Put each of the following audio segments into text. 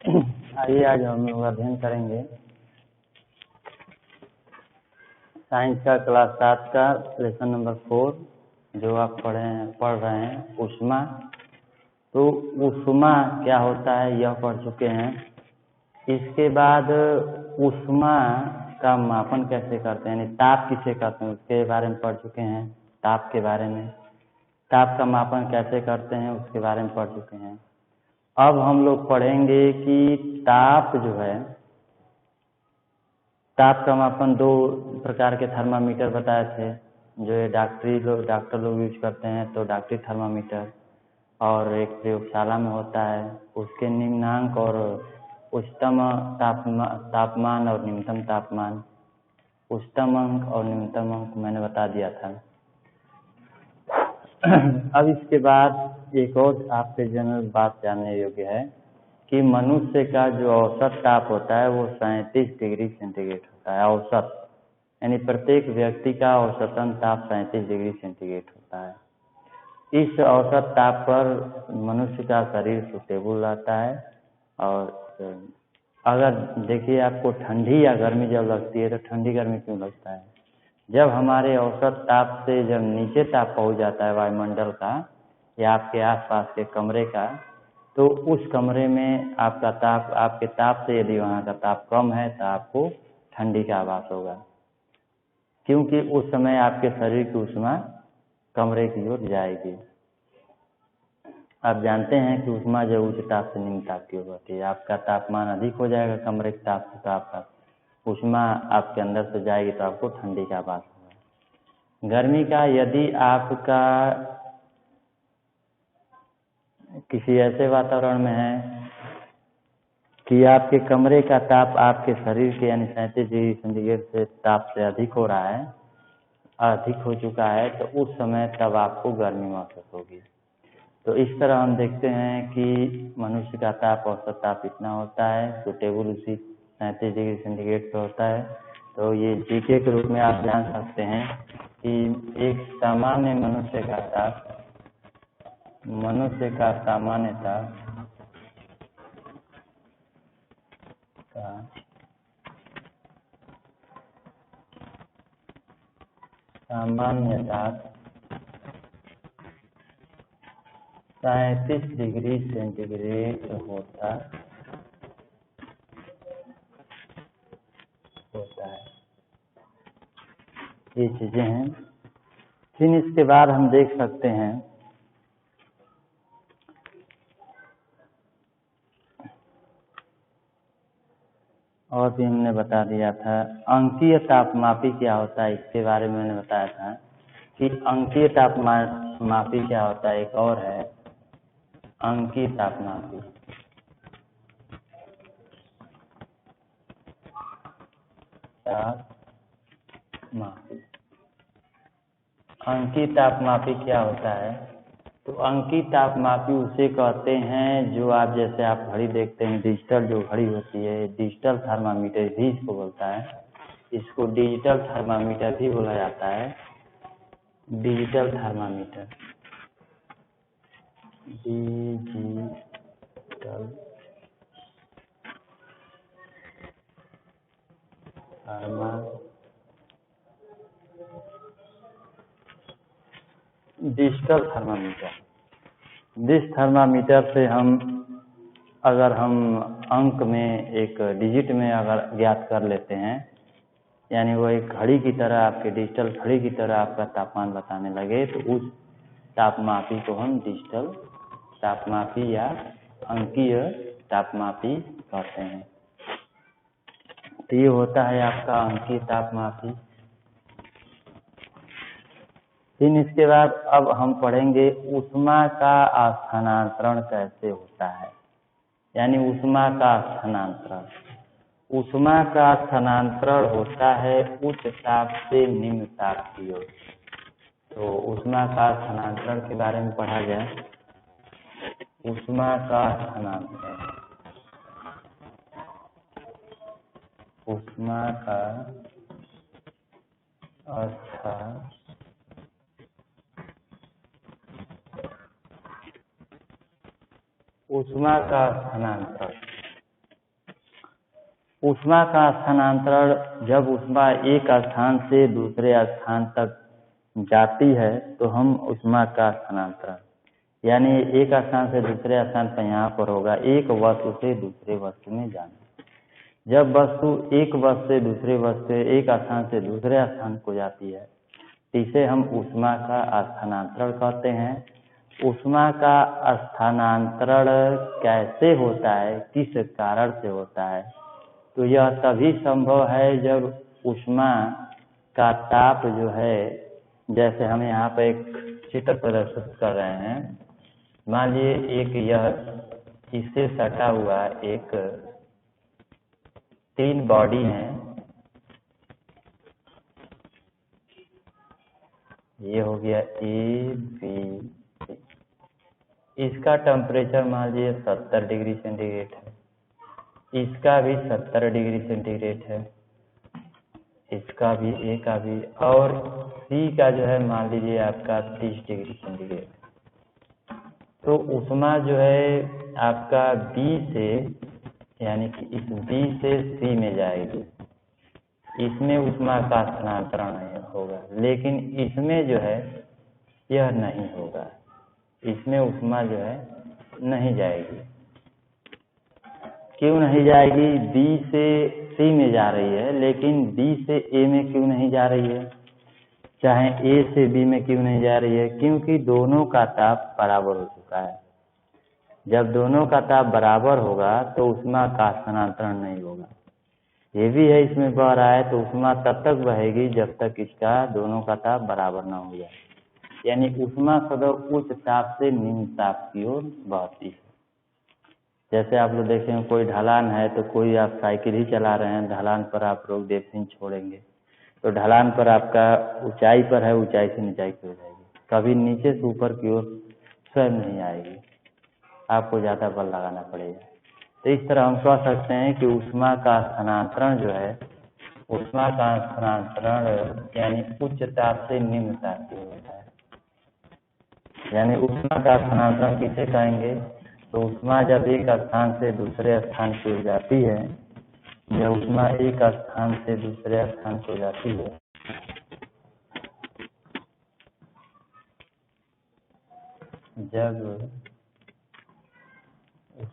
आइए आज हम लोग अध्ययन करेंगे साइंस का क्लास 7 का लेसन नंबर 4 जो आप पढ़ रहे हैं ऊष्मा। तो ऊष्मा क्या होता है यह पढ़ चुके हैं। इसके बाद ऊष्मा का मापन कैसे करते हैं, यानी ताप किसे कहते हैं उसके बारे में पढ़ चुके हैं। ताप के बारे में, ताप का मापन कैसे करते हैं उसके बारे में पढ़ चुके हैं। अब हम लोग पढ़ेंगे कि ताप जो है, ताप का मापन 2 प्रकार के थर्मामीटर बताए थे जो डॉक्टर लोग यूज करते हैं। तो डॉक्टरी थर्मामीटर और एक प्रयोगशाला में होता है, उसके निम्नांक और उच्चतम तापमान और न्यूनतम तापमान, उच्चतम अंक और न्यूनतम अंक मैंने बता दिया था। अब इसके बाद एक और आपसे जनरल बात जानने योग्य है कि मनुष्य का जो औसत ताप होता है वो 37 डिग्री सेंटीग्रेड होता है। औसत यानी प्रत्येक व्यक्ति का औसतन ताप 37 डिग्री सेंटीग्रेड होता है। इस औसत ताप पर मनुष्य का शरीर सुटेबल रहता है। और अगर देखिए आपको ठंडी या गर्मी जब लगती है तो ठंडी गर्मी क्यों लगता है, जब हमारे औसत ताप से जब नीचे ताप पहुंच जाता है वायुमंडल का या आपके आसपास के कमरे का, तो उस कमरे में आपका ताप, आपके ताप से यदि वहाँ का ताप कम है तो आपको ठंडी का आभास होगा, क्योंकि उस समय आपके शरीर की ऊष्मा कमरे की ओर जाएगी। आप जानते हैं कि ऊष्मा जो उच्च ताप से निम्न ताप की होती है, आपका तापमान अधिक हो जाएगा कमरे के ताप से, तो आपका ऊष्मा आपके अंदर से जाएगी तो आपको ठंडी का आभास होगा। गर्मी का, यदि आपका किसी ऐसे वातावरण में है कि आपके कमरे का ताप आपके शरीर के यानी 37 डिग्री सेंटीग्रेड से ताप से अधिक हो रहा है, अधिक हो चुका है, तो उस समय तब आपको गर्मी महसूस होगी। तो इस तरह हम देखते हैं कि मनुष्य का ताप, औसत ताप इतना होता है, सुटेबल उसी 37 डिग्री सेंटीग्रेड पर होता है। तो ये जीके के रूप में आप जान सकते हैं कि एक सामान्य मनुष्य का ताप, मनुष्य का सामान्य ताप का सामान्य ताप 37 डिग्री सेंटीग्रेड होता है। ये चीजें हैं। फिर इसके बाद हम देख सकते हैं और भी हमने बता दिया था, अंकीय तापमापी क्या होता है इसके बारे में मैंने बताया था कि अंकीय तापमापी क्या होता है। एक और है अंकीय तापमापी। अंकीय तापमापी क्या होता है? तो अंकीय तापमापी उसे कहते हैं जो आप, जैसे आप घड़ी देखते हैं, डिजिटल जो घड़ी होती है, डिजिटल थर्मामीटर भी इसको बोलता है। इसको डिजिटल थर्मामीटर भी बोला जाता है। Digital thermometer, digital digital thermometer, जिस थर्मामीटर से अगर हम अंक में एक डिजिट में अगर ज्ञात कर लेते हैं, यानी वो एक घड़ी की तरह, आपके डिजिटल घड़ी की तरह आपका तापमान बताने लगे, तो उस तापमापी को हम डिजिटल तापमापी या अंकीय तापमापी कहते हैं। तो ये होता है आपका अंकीय तापमापी। फिर इसके बाद अब हम पढ़ेंगे ऊष्मा का स्थानांतरण कैसे होता है, यानी ऊष्मा का स्थानांतरण। ऊष्मा का स्थानांतरण होता है उच्च ताप से निम्न ताप की ओर। तो ऊष्मा का स्थानांतरण के बारे में पढ़ा गया। ऊष्मा का स्थानांतरण, ऊष्मा का ऊष्मा का स्थानांतरण, ऊष्मा का स्थानांतरण, जब ऊष्मा एक स्थान से दूसरे स्थान तक जाती है तो हम ऊष्मा का स्थानांतरण, यानी एक स्थान से दूसरे स्थान पर यहाँ पर होगा एक वस्तु से दूसरे वस्तु में जाना। जब वस्तु एक वस्तु से दूसरे वस्तु, एक स्थान से दूसरे स्थान को जाती है तो इसे हम ऊष्मा का स्थानांतरण कहते हैं। ऊष्मा का स्थानांतरण कैसे होता है, किस कारण से होता है? तो यह तभी संभव है जब ऊष्मा का ताप जो है, जैसे हम यहाँ पर एक चित्र प्रदर्शित कर रहे हैं, मान लीजिए एक यह इससे सटा हुआ एक 3 बॉडी है, ये हो गया ए बी सी। इसका टेम्परेचर मान लीजिए 70 डिग्री सेंटीग्रेड है, इसका भी 70 डिग्री सेंटीग्रेड है, इसका भी, ए का भी, और सी का जो है मान लीजिए आपका 30 डिग्री सेंटीग्रेड। तो ऊष्मा जो है आपका बी से, यानी कि इस बी से सी में जाएगी, इसमें ऊष्मा का स्थानांतरण होगा, लेकिन इसमें जो है यह नहीं होगा, इसमें ऊष्मा जो है नहीं जाएगी। क्यों नहीं जाएगी? बी से सी में जा रही है, लेकिन बी से ए में क्यों नहीं जा रही है, चाहे ए से बी में क्यों नहीं जा रही है? क्योंकि दोनों का ताप बराबर हो चुका है। जब दोनों का ताप बराबर होगा तो ऊष्मा का स्थानांतरण नहीं होगा। ये भी है, इसमें बह रहा है तो ऊष्मा तब तक बहेगी जब तक इसका दोनों का ताप बराबर ना हो जाए, यानी ऊष्मा सदैव उच्च ताप से निम्न ताप की ओर बहती है। जैसे आप लोग देखें, कोई ढलान है तो कोई आप साइकिल ही चला रहे हैं, ढलान पर आप रोक देते छोड़ेंगे तो ढलान पर आपका ऊंचाई पर है, ऊंचाई से नीचाई की हो जाएगी, कभी नीचे से ऊपर की ओर स्वयं नहीं आएगी, आपको ज़्यादा बल लगाना पड़ेगा। तो इस तरह हम कह सकते हैं कि ऊष्मा का स्थानांतरण जो है, ऊष्मा का स्थानांतरण यानी उच्च ताप से निम्न ताप की होता है। यानी ऊष्मा का स्थानांतरण किसे कहेंगे? तो ऊष्मा जब एक स्थान से दूसरे स्थान को जाती है, जब ऊष्मा एक स्थान से दूसरे स्थान को जाती है, जब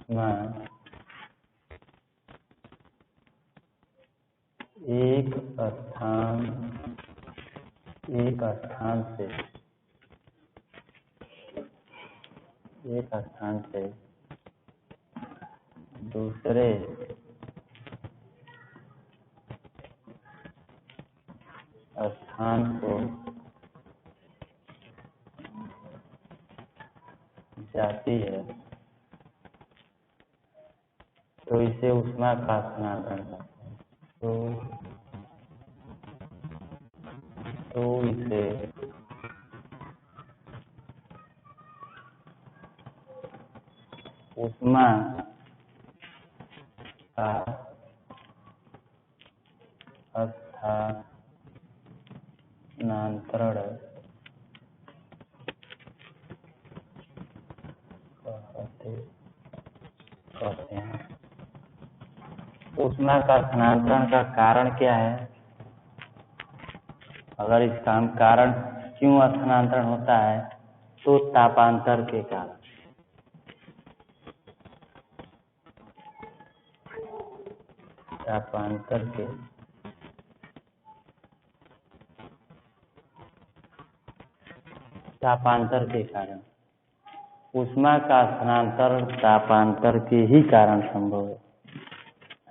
ऊष्मा एक स्थान से दूसरे स्थान को जाती है तो इसे ऊष्मा का स्थानांतरण कहते हैं। तो इसे ऊष्मा का स्थानांतरण कहते हैं। ऊष्मा का स्थानांतरण का कारण क्या है? अगर इसका हम कारण क्यों स्थानांतरण होता है, तो तापांतर के कारण। तापांतर के कारण ऊष्मा का स्थानांतरण तापांतर के ही कारण संभव है,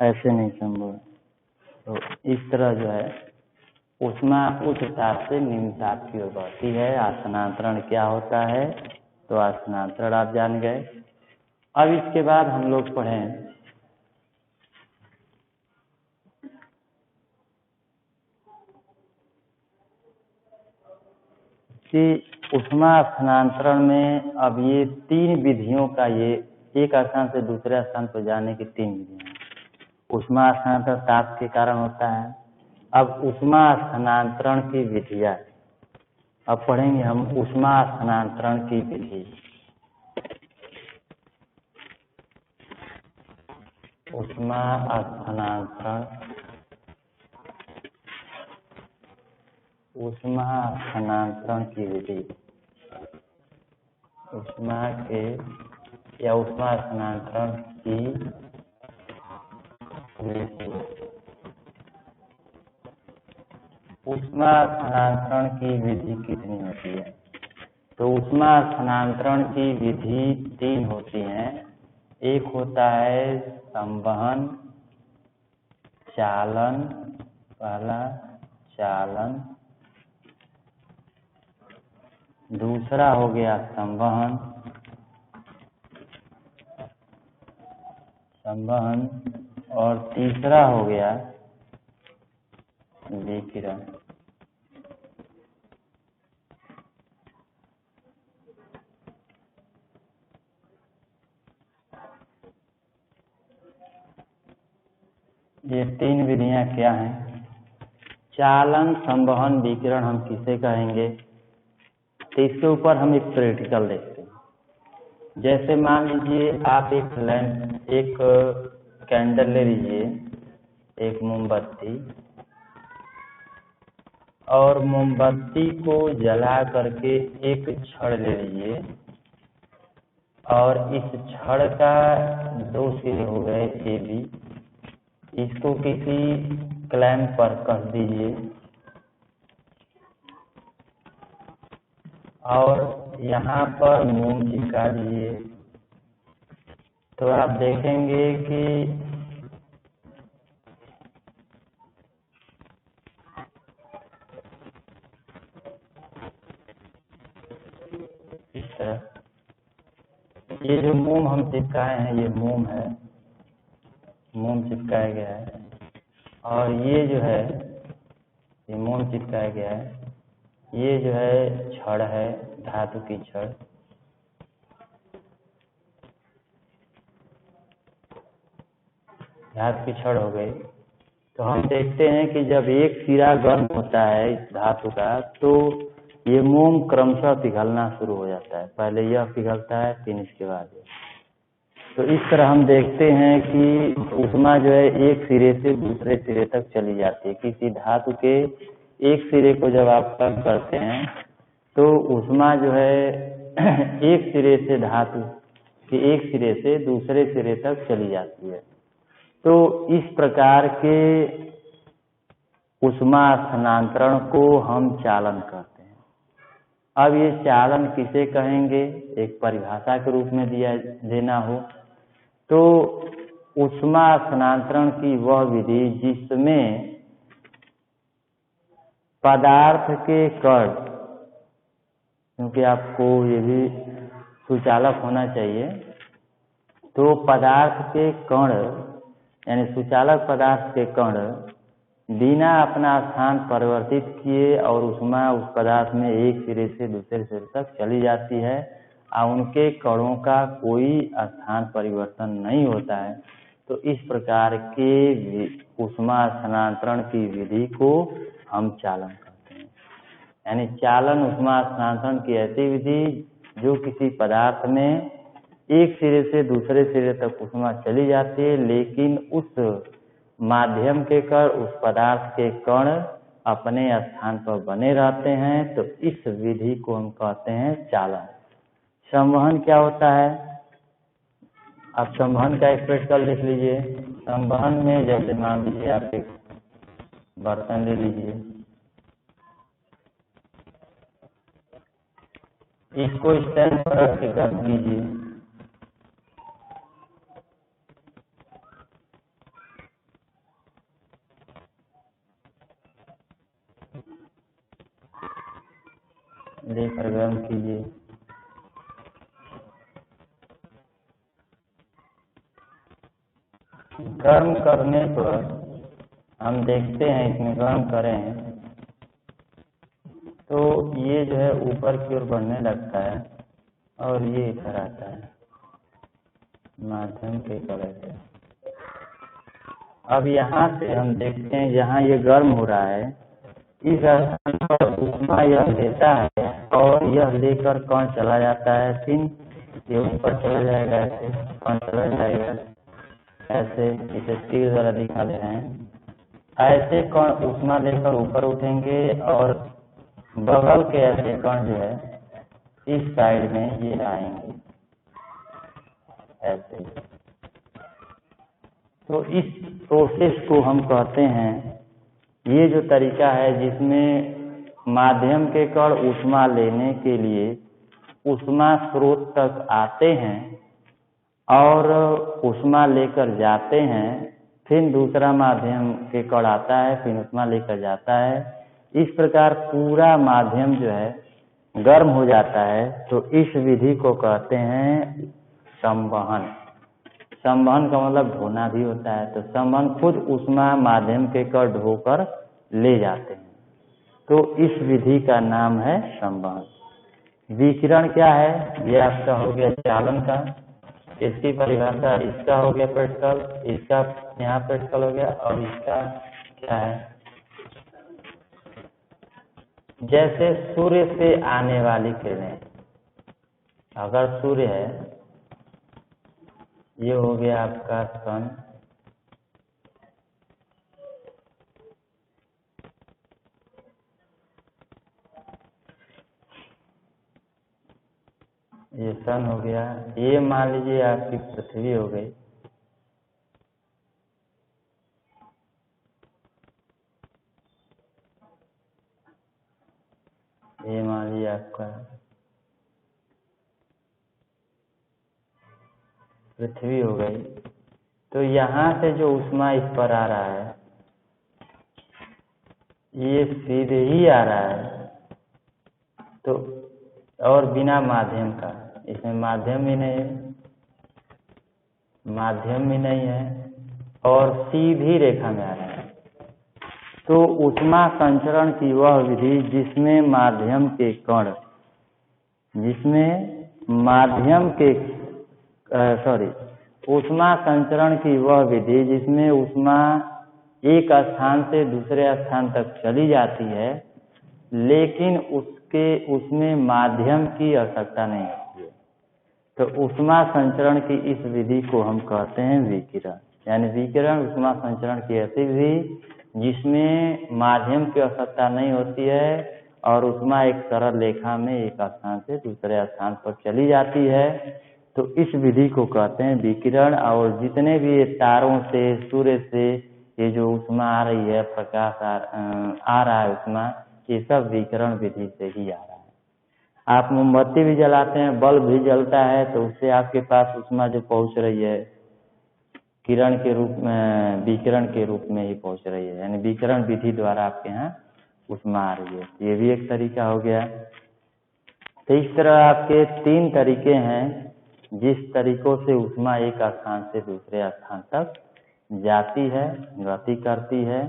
ऐसे नहीं संभव है। तो इस तरह जो है ऊष्मा उच्च ताप से निम्न ताप की ओर बढ़ती है। स्थानांतरण क्या होता है? तो स्थानांतरण आप जान गए। अब इसके बाद हम लोग पढ़ें कि ऊष्मा स्थानांतरण में अब ये 3 विधियों का, ये एक स्थान से दूसरे स्थान पर जाने की 3 विधियां हैं। ऊष्मा स्थानांतरण ताप के कारण होता है। अब ऊष्मा स्थानांतरण की विधियां, अब पढ़ेंगे हम ऊष्मा स्थानांतरण की विधि। ऊष्मा स्थानांतरण की विधि, ऊष्मा स्थानांतरण की विधि। ऊष्मा स्थानांतरण की विधि कितनी होती है? तो ऊष्मा स्थानांतरण की विधि 3 होती हैं। एक होता है संवहन, चालन, पहला चालन, दूसरा हो गया संवहन, और तीसरा हो गया विकिरण। ये 3 विधियां क्या हैं? चालन, संवहन, विकिरण हम किसे कहेंगे? तो इसके ऊपर हम एक प्रैक्टिकल देखते हैं। जैसे मान लीजिए आप एक कैंडल ले लीजिए, एक मोमबत्ती, और मोमबत्ती को जला करके एक छड़ ले लीजिए, और इस छड़ का 2 सिरे हो गए ए बी, इसको किसी क्लैंप पर कस दीजिए, और यहाँ पर मोम चिपका दीजिए। तो आप देखेंगे कि इस तरह ये जो मोम हम चिपकाए हैं, ये मोम है, मोम चिपकाया गया है, और ये जो है ये मोम चिपकाया गया है, ये जो है छड़ है, धातु की छड़। धातु की छड़ हो गई। तो हम देखते हैं कि जब एक सिरा गर्म होता है इस धातु का, तो ये मोम क्रमशः पिघलना शुरू हो जाता है। पहले यह पिघलता है, फिर इसके बाद। तो इस तरह हम देखते हैं कि ऊष्मा जो है एक सिरे से दूसरे सिरे तक चली जाती है। किसी धातु के एक सिरे को जब आप गर्म करते हैं, तो ऊष्मा जो है एक सिरे से धातु के एक सिरे से दूसरे सिरे तक चली जाती है। तो इस प्रकार के ऊष्मा स्थानांतरण को हम चालन कहते हैं। अब ये चालन किसे कहेंगे? एक परिभाषा के रूप में देना हो तो ऊष्मा स्थानांतरण की वह विधि जिसमें पदार्थ के कण, क्योंकि आपको ये भी सुचालक होना चाहिए, तो पदार्थ के कण यानी सुचालक पदार्थ के कण बिना अपना स्थान परिवर्तित किए और ऊष्मा उस पदार्थ में एक सिरे से दूसरे सिरे तक चली जाती है और उनके कणों का कोई स्थान परिवर्तन नहीं होता है। तो इस प्रकार के ऊष्मा स्थानांतरण की विधि को हम चालन कहते हैं। यानी चालन ऊष्मा स्थानांतरण की ऐसी विधि जो किसी पदार्थ में एक सिरे से दूसरे सिरे तक ऊष्मा चली जाती है, लेकिन उस माध्यम के कण, उस पदार्थ के कण अपने स्थान पर बने रहते हैं। तो इस विधि को हम कहते हैं चालन। संवहन क्या होता है? आप संवहन का एक प्रैक्टिकल देख लीजिए। संवहन में जैसे मान लीजिए आप एक बर्तन ले लीजिए, इसको स्टैंड पर रख के गर्म कीजिए, लेकर गर्म कीजिए। गर्म करने पर हम देखते हैं, इसमें गर्म करें तो ये जो है ऊपर की ओर बढ़ने लगता है और ये इधर आता है माध्यम के कलर से। अब यहाँ से हम देखते हैं, जहाँ ये गर्म हो रहा है, इस स्थान पर ऊष्मा यह लेता है और यह लेकर कण चला जाता है, फिर ये ऊपर चला जाएगा, ऐसे कण चला जाएगा, ऐसे इसे तीर द्वारा दिखा दे रहे हैं। ऐसे कण ऊष्मा लेकर ऊपर उठेंगे और बगल के ऐसे कण जो है इस साइड में ये आएंगे ऐसे। तो इस प्रोसेस को हम कहते हैं, ये जो तरीका है जिसमें माध्यम के कण ऊष्मा लेने के लिए ऊष्मा स्रोत तक आते हैं और ऊष्मा लेकर जाते हैं, फिर दूसरा माध्यम के कण आता है, फिर ऊष्मा लेकर जाता है। इस प्रकार पूरा माध्यम जो है गर्म हो जाता है। तो इस विधि को कहते हैं संवहन। संवहन का मतलब ढोना भी होता है। तो संवहन खुद ऊष्मा माध्यम के कण ढोकर ले जाते हैं, तो इस विधि का नाम है संवहन। विकिरण क्या है? ये आपका हो गया चालन का, इसकी परिभाषा इसका हो गया प्रैक्टिकल, इसका यहाँ प्रैक्टिकल हो गया, और इसका क्या है? जैसे सूर्य से आने वाली किरणें, अगर सूर्य है, ये हो गया आपका सन, ये सन हो गया, ये मान लीजिए आपकी पृथ्वी हो गई, ये मान लीजिए आपका पृथ्वी हो गई। तो यहाँ से जो ऊष्मा इस पर आ रहा है, ये सीधे ही आ रहा है, तो और बिना माध्यम का, इसमें माध्यम भी नहीं है, माध्यम भी नहीं है, और सीधी रेखा में आ रहा है। तो ऊष्मा संचरण की वह विधि जिसमें माध्यम के कण, ऊष्मा संचरण की वह विधि जिसमें ऊष्मा एक स्थान से दूसरे स्थान तक चली जाती है, लेकिन उसमें माध्यम की आवश्यकता नहीं होती है। तो ऊष्मा संचरण की इस विधि को हम कहते हैं विकिरण। यानी विकिरण ऊष्मा संचरण की ऐसी विधि जिसमें माध्यम की आवश्यकता नहीं होती है और ऊष्मा एक सरल रेखा में एक स्थान से दूसरे स्थान पर चली जाती है। तो इस विधि को कहते हैं विकिरण। और जितने भी तारों से, सूर्य से ये जो ऊष्मा आ रही है, प्रकाश आ रहा है ऊष्मा, ये सब विकिरण विधि से ही आ रहा है। आप मोमबत्ती भी जलाते हैं, बल्ब भी जलता है, तो उससे आपके पास ऊष्मा जो पहुंच रही है किरण के रूप में, विकिरण के रूप में ही पहुंच रही है। यानी विकिरण विधि द्वारा आपके यहाँ ऊष्मा आ रही है। ये भी एक तरीका हो गया। तो इस तरह आपके 3 तरीके हैं जिस तरीकों से ऊष्मा एक स्थान से दूसरे स्थान तक जाती है, गति करती है।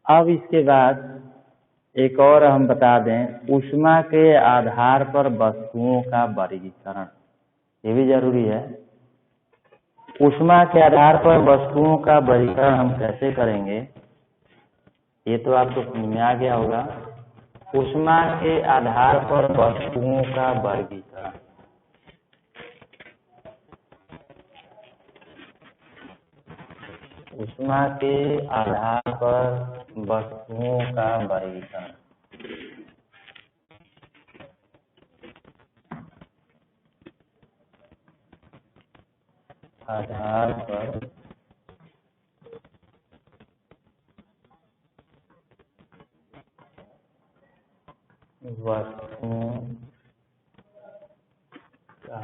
अब इसके बाद एक और हम बता दें, ऊष्मा के आधार पर वस्तुओं का वर्गीकरण, ये भी जरूरी है। ऊष्मा के आधार पर वस्तुओं का वर्गीकरण हम कैसे करेंगे, ये तो आपको समझ में आ गया होगा। ऊष्मा के आधार पर वस्तुओं का वर्गीकरण, ऊष्मा के आधार पर वस्तुओं का वर्गीकरण। आधार पर वस्तुओं का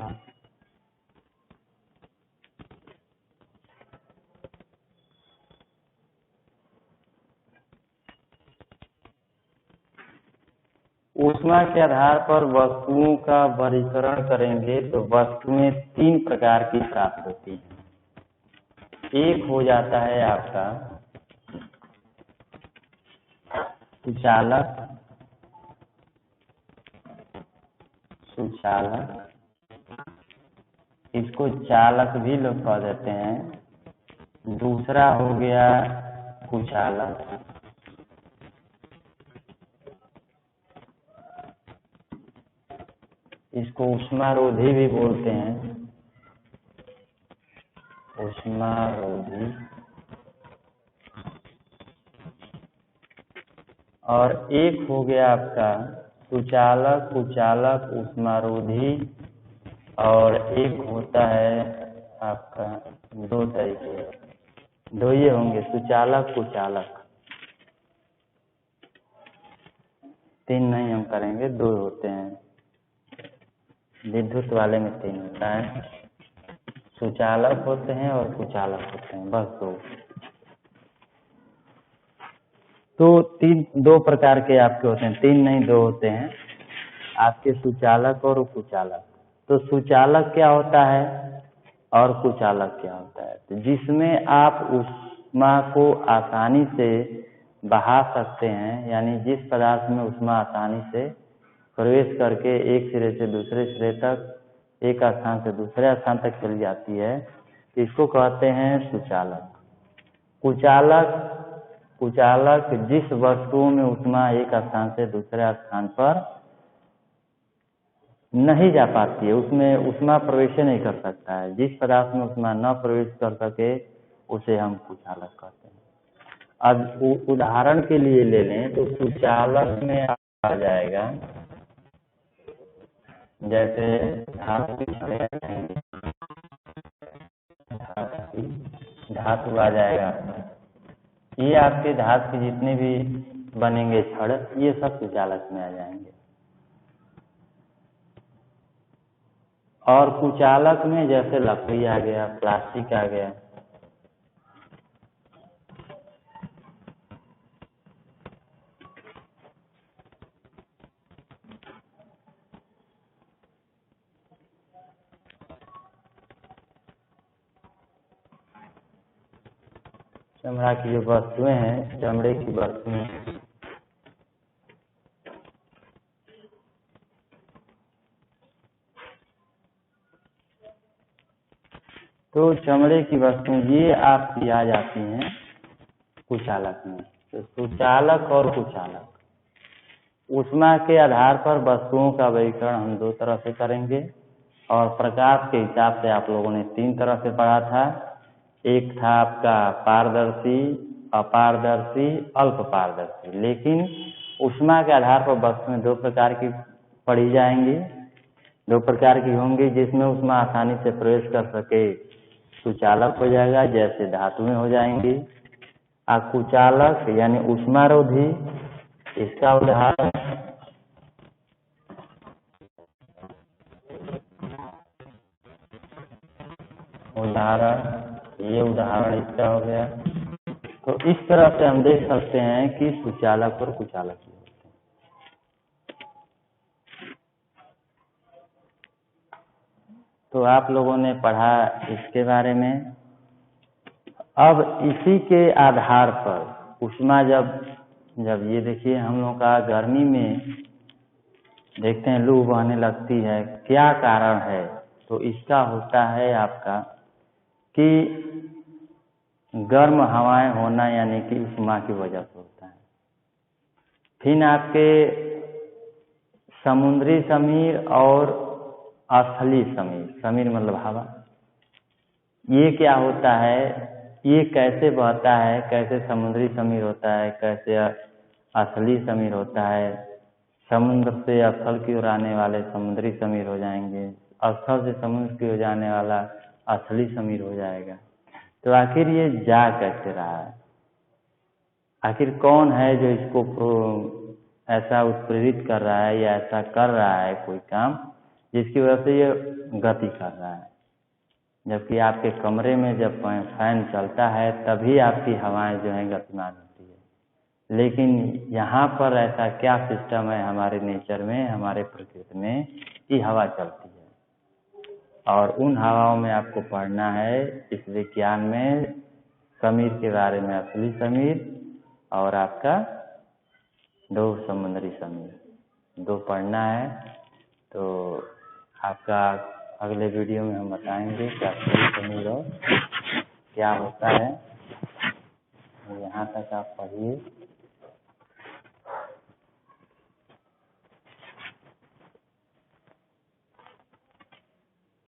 ऊष्मा के आधार पर वस्तुओं का वर्गीकरण करेंगे तो वस्तुएं 3 प्रकार की प्राप्त होती हैं। एक हो जाता है आपका सुचालक, इसको चालक भी लोग कह देते हैं। दूसरा हो गया कुचालक, इसको ऊष्मारोधी भी बोलते हैं। ऊष्मारोधी और एक हो गया आपका सुचालक, कुचालक, ऊष्मारोधी और एक होता है आपका दो तरीके, दो ये होंगे सुचालक, कुचालक। तीन नहीं हम करेंगे, दो होते हैं। विद्युत वाले में तीन होता है, सुचालक होते हैं और कुचालक होते हैं, बस दो। तो दो प्रकार के आपके होते हैं, तीन नहीं दो होते हैं आपके, सुचालक और कुचालक। तो सुचालक क्या होता है और कुचालक क्या होता है? तो जिसमें आप ऊष्मा को आसानी से बहा सकते हैं, यानी जिस पदार्थ में ऊष्मा आसानी से प्रवेश करके एक सिरे से दूसरे सिरे तक, एक स्थान से दूसरे स्थान तक चली जाती है, इसको कहते हैं सुचालक। कुचालक जिस वस्तुओं में ऊष्मा एक स्थान से दूसरे स्थान पर नहीं जा पाती है, उसमें ऊष्मा प्रवेश नहीं कर सकता है, जिस पदार्थ में ऊष्मा न प्रवेश कर सके उसे हम कुचालक कहते हैं। अब उदाहरण के लिए ले लें तो कुचालक में आ जाएगा, जैसे धातु आ जाएगा, ये आपके धातु के जितने भी बनेंगे छड़, ये सब कुचालक में आ जाएंगे। और कुचालक में जैसे लकड़ी आ गया, प्लास्टिक आ गया, चमड़ा की जो वस्तुएं हैं, चमड़े की वस्तुएं, तो चमड़े की वस्तुएं ये आपकी आ जाती हैं कुचालक में। तो सुचालक और कुचालक, ऊष्मा के आधार पर वस्तुओं का वर्गीकरण हम दो तरह से करेंगे, और प्रकाश के हिसाब से आप लोगों ने तीन तरह से पढ़ा था। एक था आपका पारदर्शी, अपारदर्शी, अल्प पारदर्शी। लेकिन ऊष्मा के आधार पर वस्तुएं दो प्रकार की पढ़ी जाएंगी, दो प्रकार की होंगी। जिसमें ऊष्मा आसानी से प्रवेश कर सके सुचालक हो जाएगा, जैसे धातुएं हो जाएंगी। कुचालक यानी ऊष्मारोधी, इसका उदाहरण ये उदाहरण इसका हो गया। तो इस तरह से हम देख सकते हैं कि सुचालक और कुचालक होते हैं। तो आप लोगों ने पढ़ा इसके बारे में। अब इसी के आधार पर ऊष्मा जब ये देखिए हम लोग का गर्मी में देखते हैं लू बहने लगती है, क्या कारण है? तो इसका होता है आपका कि गर्म हवाएं होना, यानी कि ऊष्मा की वजह से होता है। फिर आपके समुद्री समीर और स्थलीय समीर, समीर मतलब हवा, ये क्या होता है, ये कैसे बहता है, कैसे समुद्री समीर होता है, कैसे स्थलीय समीर होता है। समुद्र से स्थल की ओर आने वाले समुद्री समीर हो जाएंगे, स्थल से समुद्र की ओर जाने वाला स्थलीय समीर हो जाएगा। तो आखिर ये जा कैसे रहा है? आखिर कौन है जो इसको ऐसा उत्प्रेरित कर रहा है या ऐसा कर रहा है कोई काम जिसकी वजह से ये गति कर रहा है? जबकि आपके कमरे में जब फैन चलता है तभी आपकी हवाएं जो है गतिमान होती है। लेकिन यहाँ पर ऐसा क्या सिस्टम है हमारे नेचर में, हमारे प्रकृति में, कि हवा चलती है। और उन हवाओं में आपको पढ़ना है इस विज्ञान में समीर के बारे में, असली समीर और आपका दो समुद्री समीर, दो पढ़ना है। तो आपका अगले वीडियो में हम बताएंगे कि असली समीर और क्या होता है। यहाँ तक आप पढ़िए।